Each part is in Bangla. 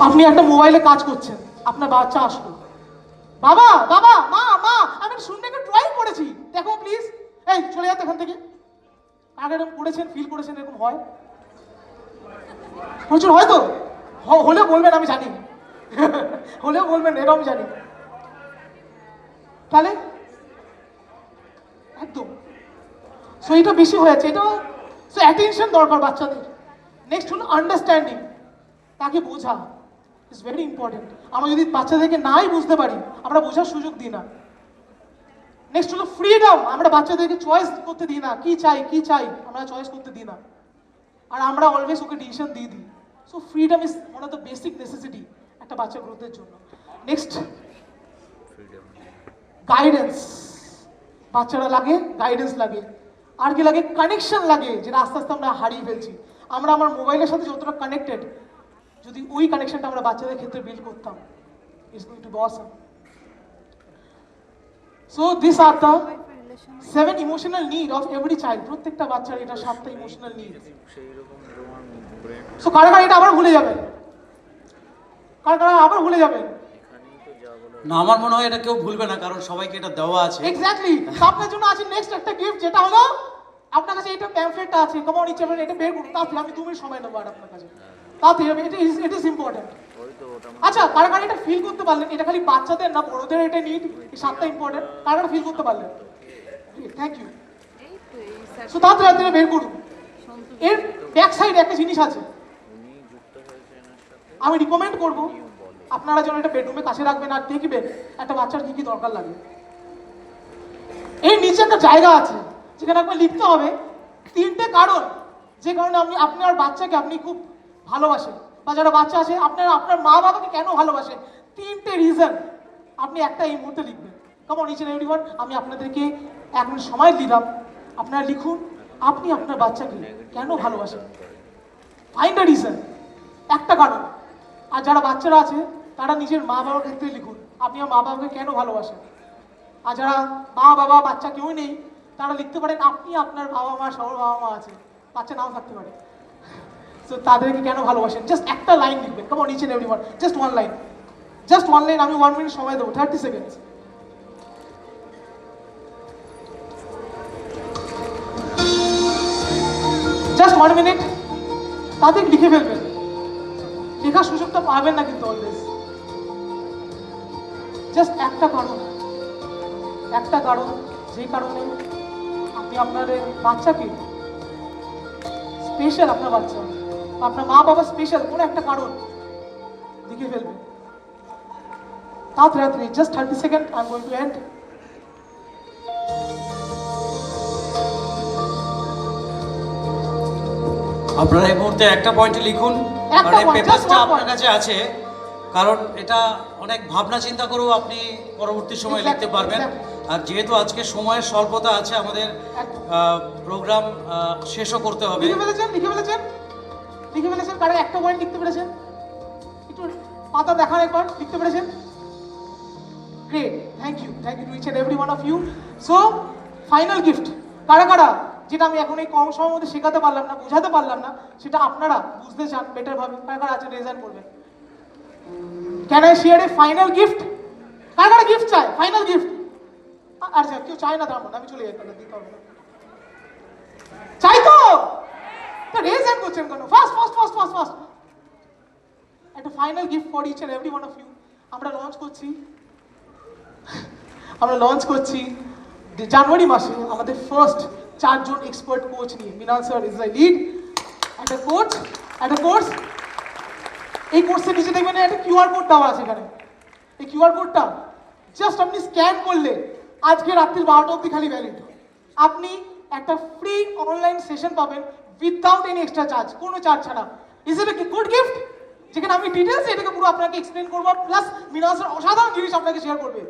আপনি একটা মোবাইলে কাজ করছেন, আপনার বাচ্চা আসলো, বাবা বাবা মা মা আমি শূন্য একটা ড্রয়িং করেছি, দেখো প্লিজ। এই চলে যাতে এখান থেকে। আগে এরকম করেছেন, ফিল করেছেন এরকম হয়? প্রচুর হয় তো? হলেও বলবেন, আমি জানি। হলেও বলবেন, এটাও আমি জানি। তাহলে একদম সো এটা বেশি হয়েছে, এটাও সো অ্যাটেনশন দরকার বাচ্চাদের। নেক্সট হলো আন্ডারস্ট্যান্ডিং, তাকে বোঝা ইজ ভেরি ইম্পর্টেন্ট। আমরা যদি বাচ্চাদেরকে নাই বুঝতে পারি, আমরা বোঝার সুযোগ দিই না। নেক্সট হলো ফ্রিডম, আমরা বাচ্চাদেরকে চয়েস করতে দিই না, কি চাই কি চাই আমরা চয়েস করতে দিই না, আর আমরা অলওয়েজ ওকে ডিসিশন দিয়ে দিই। So freedom is one of the basic necessity একটা বাচ্চা গ্রোথের জন্য। নেক্সট গাইডেন্স, বাচ্চারা লাগে গাইডেন্স লাগে, আর কি লাগে? কানেকশন লাগে, যেটা আস্তে আস্তে আমরা হারিয়ে ফেলছি। আমরা আমার মোবাইলের সাথে যতটা কানেক্টেড, যদি ওই কানেকশনটা আমরা বাচ্চাদের ক্ষেত্রে বিল্ড করতাম, it's going to be awesome. So this are the 7 emotional need of every child. প্রত্যেকটা বাচ্চার এটা 7টা ইমোশনাল নিড। সো কারা কারা এটা আবার ভুলে যাবেন? কারা কারা আবার ভুলে যাবেন? না, আমার মনে হয় এটা কেউ ভুলবে না, কারণ সবাইকে এটা দেওয়া আছে। এক্স্যাক্টলি। আপনার জন্য আছে নেক্সট একটা গিফট, যেটা হলো আপনার কাছে এটা প্যামফলেটটা আছে, কমন ইচ্ছে এটা বের করুন তাড়াতাড়ি, আমি 2 মিনিট সময় নেবো আর আপনার কাছে তাড়াতাড়ি, ইট ইজ ইম্পর্টেন্ট। আচ্ছা, কারা কারা এটা ফিল করতে পারলেন? এটা খালি বাচ্চাদের না, বড়দের এটা নিড, এই 7টা ইম্পর্টেন্ট। কারা কারা ফিল করতে পারলেন? Thank you. সো তাড়াতাড়ি বের করুন। এর ব্যাক সাইডে একটা জিনিস আছে, আমি রিকমেন্ড করবো আপনারা যেন এটা বেডরুমে কাছে রাখবেন, আর দেখবেন একটা বাচ্চার কি কি দরকার লাগে। এই নিচে একটা জায়গা আছে যেখানে আপনার লিখতে হবে 3টে কারণ, যে কারণে আপনার বাচ্চাকে আপনি খুব ভালোবাসেন, বা যারা বাচ্চা আছে আপনার মা বাবাকে কেন ভালোবাসেন, 3টে রিজন আপনি একটা এই মুহূর্তে লিখবেন। কেমন নিচে এভরিওয়ান, আমি আপনাদেরকে 1 মিনিট সময় দিলাম, আপনারা লিখুন আপনি আপনার বাচ্চাকে কেন ভালোবাসেন। ফাইন্ড আ রিজন, একটা কারণ। আর যারা বাচ্চারা আছে তারা নিজের মা বাবার ক্ষেত্রে লিখুন আপনি আমার মা বাবাকে কেন ভালোবাসেন। আর যারা মা বাবা বাচ্চা কেউ নেই, তারা লিখতে পারেন আপনি আপনার বাবা মা, সবার বাবা মা আছে, বাচ্চা নাও থাকতে পারে, তো তাদেরকে কেন ভালোবাসেন। জাস্ট একটা লাইন লিখবেন, কেমন নিচে everyone, just 1 line, just 1 line. আমি 1 মিনিট সময় দেবো, 30 সেকেন্ডস। জাস্ট 1 মিনিট, তাদের লিখে ফেলবেন। লেখার সুযোগটা পাবেন না কিন্তু অলওয়েজ। জাস্ট একটা কারণ, একটা কারণ, যে কারণে আপনি আপনার বাচ্চাকে স্পেশাল, আপনার বাচ্চা, আপনার মা বাবা স্পেশাল, কোনো একটা কারণ লিখে ফেলবেন তাড়াতাড়ি। Just 30 second, I am going to end. আপনারা এই মুহূর্তে একটা পয়েন্টে লিখুন, একটা কারণ এই point, just পেপারটা one আপনার point. কাছে আছে, কারণ এটা অনেক ভাবনা চিন্তা করেও আপনি পরবর্তী সময় Exactly, লিখতে পারবেন। exactly. আর যেহেতু আজকে সময়ের স্বল্পতা আছে, আমাদের প্রোগ্রাম শেষও করতে হবে। লিখে ফেলেছেন, লিখে ফেলেছেন, লিখে ফেলেছেন? কারা একটা পয়েন্ট লিখতে পেরেছেন? একটু পাতা দেখান একবার, লিখতে পেরেছেন? Great, thank you to each and every one of you. So final gift, কারা কারা যেটা আমি এখন এই কম সময়ের মধ্যে শেখাতে পারলাম না, বোঝাতে পারলাম না, সেটা আপনারা বুঝতে চান বেটার ভাবে, কারা কারা আছে রেজাল্ট করবেন। Can I share A final gift? কারা কারা গিফট চায়? Final gift? আচ্ছা, কেউ চায় না তার মধ্যে, আমি চলে যাই, তাহলে দিতে হবে না। চাই তো রেজ হ্যান্ড করছেন কেন? Fast fast fast fast fast. একটা final gift for each and every one of you. আমরা লঞ্চ করছি জানুয়ারি মাসে আমাদের ফার্স্ট 4 জন এক্সপার্ট কোচ নিয়ে। Mrinal sir is the lead. একটা কোর্স, এই কোর্সের নিচে দেখবেন একটা কিউআর কোড দেওয়া আছে এখানে। এই কিউআর কোডটা জাস্ট আপনি স্ক্যান করলে আজকে রাত্রি 12টা অবধি খালি ভ্যালিড। আপনি একটা ফ্রি অনলাইন সেশন পাবেন উইদাউট এনি এক্সট্রা চার্জ, কোনো চার্জ ছাড়া। Is it a good gift? যেখানে আমি ডিটেলস এটাকে পুরো আপনাকে এক্সপ্লেন করবো, প্লাস মৃণাল স্যার অসাধারণ জিনিস আপনাকে শেয়ার করবে।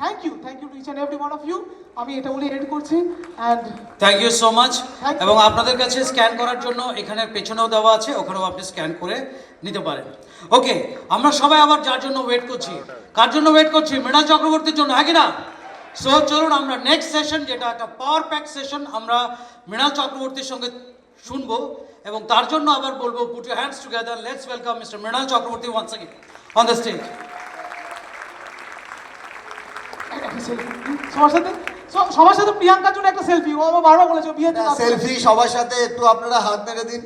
Thank you to each and every one of you. আমি এটা বলে এড করছি and thank you so much. Thank you. এবং আপনাদের কাছে স্ক্যান করার জন্য এখানের পেছনেও দেওয়া আছে, ওখানেও আপনি স্ক্যান করে নিতে পারেন। ওকে, আমরা সবাই আবার যার জন্য ওয়েট করছি, কার জন্য ওয়েট করছি? মৃণাল চক্রবর্তীর জন্য, হ্যাঁ কি না? সো চলুন আমরা নেক্সট সেশন, যেটা একটা পাওয়ার প্যাক সেশন, আমরা মৃণাল চক্রবর্তীর সঙ্গে শুনবো। এবং তার জন্য আবার বলবো put your hands together, let's welcome mister Mrinal Chakraborty once again on the stage. সবার সাথে প্রিয়াঙ্কার জন্য একটা সেলফি, ও আমার বারবার বলেছে ও বিয়েতে যাবে। সেলফি সবার সাথে একটু আপনারা হাত মেরে দিন,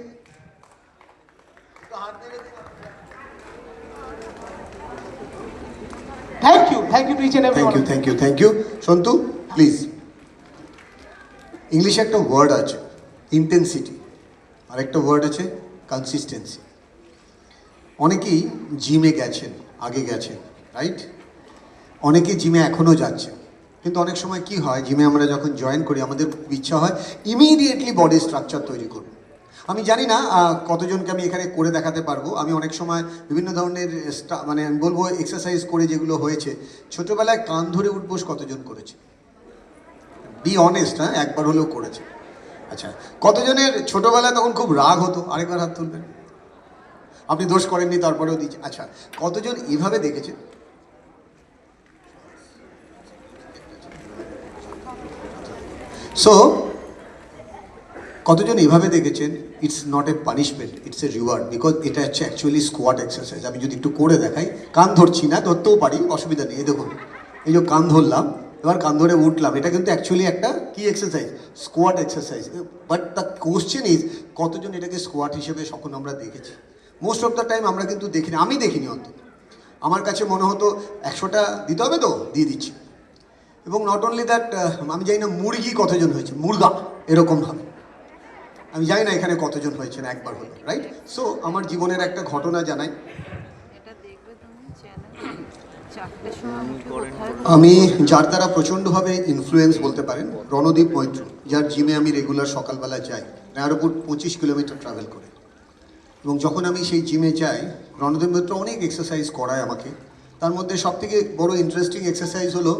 thank you to each and thank you thank you thank you. Santu please, ইংলিশে একটা ওয়ার্ড আছে ইন্টেন্সিটি, আর একটা ওয়ার্ড আছে কনসিস্টেন্সি। অনেকেই জিমে গেছেন, আগে গেছেন, রাইট? অনেকে জিমে এখনও যাচ্ছে, কিন্তু অনেক সময় কি হয়, জিমে আমরা যখন জয়েন করি আমাদের ইচ্ছা হয় ইমিডিয়েটলি বডি স্ট্রাকচার তৈরি করব। আমি জানি না কতজনকে আমি এখানে করে দেখাতে পারবো। আমি অনেক সময় বিভিন্ন ধরনের মানে আমি বলবো এক্সারসাইজ করে যেগুলো হয়েছে। ছোটোবেলায় কান ধরে উঠবোস কতজন করেছে? বি অনেস্ট, হ্যাঁ, একবার হলেও করেছে। আচ্ছা, কতজনের ছোটোবেলায় তখন খুব রাগ হতো? আরেকবার হাত তুলবেন। আপনি দোষ করেননি তারপরেও দিচ্ছে। আচ্ছা, কতজন এভাবে দেখেছে? সো কতজন এভাবে দেখেছেন it's not a punishment, it's a reward, because এটা হচ্ছে অ্যাকচুয়ালি স্কোয়াট এক্সারসাইজ। আমি যদি একটু করে দেখাই, কান ধরছি না, ধরতেও পারি, অসুবিধা নেই। এই দেখুন, এই যে কান ধরলাম, এবার কান ধরে উঠলাম, এটা কিন্তু অ্যাকচুয়ালি একটা কি exercise? Squat exercise. But the question is, কতজন এটাকে স্কোয়াট হিসেবে সকল আমরা দেখেছি? মোস্ট অফ দ্য টাইম আমরা কিন্তু দেখিনি, আমি দেখিনি অন্তত। আমার কাছে মনে হতো 100টা দিতে হবে তো দিয়ে দিচ্ছি। এবং নট অনলি দ্যাট, আমি জানি না মুরগি কতজন হয়েছে, মুরগা এরকমভাবে আমি জানি না এখানে কতজন হয়েছে না একবার হলো, রাইট? সো আমার জীবনের একটা ঘটনা জানাই। আমি যার দ্বারা প্রচণ্ডভাবে ইনফ্লুয়েন্স বলতে পারেন, রণদীপ মৈত্র, যার জিমে আমি রেগুলার সকালবেলা যাই, তার উপর 25 কিলোমিটার ট্রাভেল করে। এবং যখন আমি সেই জিমে যাই, রণদীপ মৈত্র অনেক এক্সারসাইজ করায় আমাকে। তার মধ্যে সবথেকে বড় ইন্টারেস্টিং এক্সারসাইজ হলো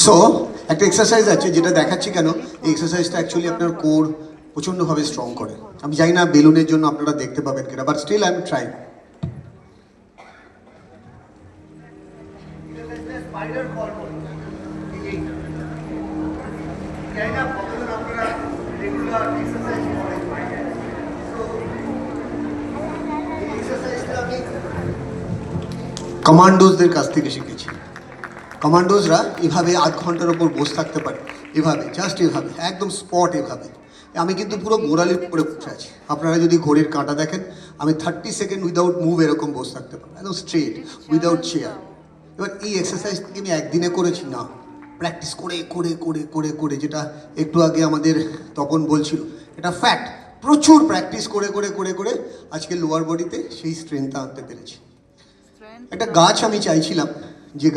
সো একটা এক্সারসাইজ আছে যেটা দেখাচ্ছি কেন, এই এক্সারসাইজটা অ্যাকচুয়ালি আপনার কোর প্রচণ্ডভাবে স্ট্রং করে। আমি জানি না বেলুনের জন্য আপনারা দেখতে পাবেন কিনা, but still I am trying. কমান্ডোজদের কাছ থেকে শিখেছি। কমান্ডোজরা এভাবে আধ ঘন্টার ওপর বসে থাকতে পারে, এভাবে, জাস্ট এভাবে, একদম স্পট এভাবে। আমি কিন্তু পুরো গোড়ালির উপরে বসে আছি। আপনারা যদি ঘড়ির কাঁটা দেখেন, আমি 30 সেকেন্ড উইদাউট মুভ এরকম বসে থাকতে পারি, একদম স্ট্রেট, উইদাউট চেয়ার। এবার এই এক্সারসাইজ থেকে আমি একদিনে করেছি না, প্র্যাকটিস করে করে করে করে করে, যেটা একটু আগে আমাদের তপন বলছিল, এটা ফ্যাক্ট। প্রচুর প্র্যাকটিস করে করে করে করে আজকে লোয়ার বডিতে সেই স্ট্রেংথটা আনতে পেরেছি। একটা গাছ আমি চাইছিলাম, যে